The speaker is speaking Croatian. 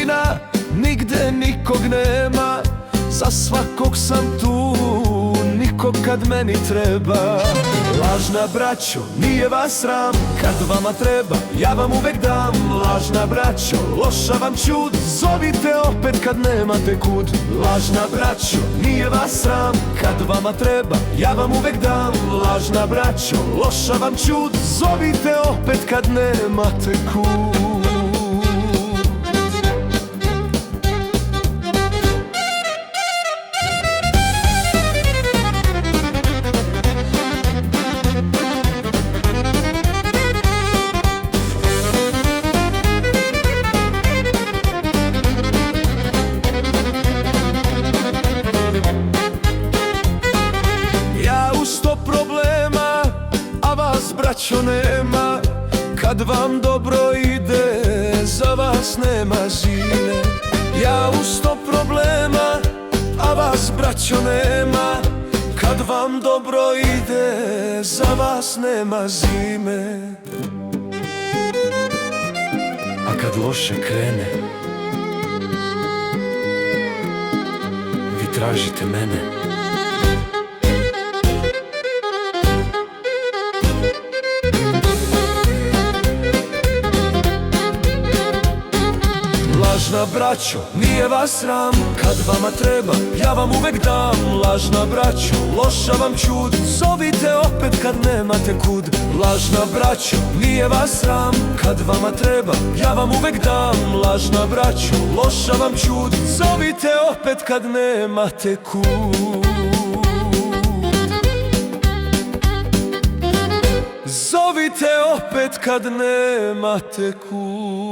tišina, nigde nikog nema. Za svakog sam tu, niko kad meni treba. Lažna braćo, nije vas sram, kad vama treba, ja vam uvek dam. Lažna braćo, loša vam čud, zovite opet kad nemate kud. Lažna braćo, nije vas sram, kad vama treba, ja vam uvek dam. Lažna braćo, loša vam čud, zovite opet kad nemate kud. Braćo nema, kad vam dobro ide, za vas nema zime. Ja u 100 problema, a vas braćo nema. Kad vam dobro ide, za vas nema zime. A kad loše krene, vi tražite mene. Lažna braćo, nije vas sram, kad vama treba, ja vam uvek dam. Lažna braćo, loša vam čud, zovite opet kad nemate kud. Lažna braćo, nije vas sram, kad vama treba, ja vam uvek dam. Lažna braćo, loša vam čud, zovite opet kad nemate kud. Zovite opet kad nemate kud.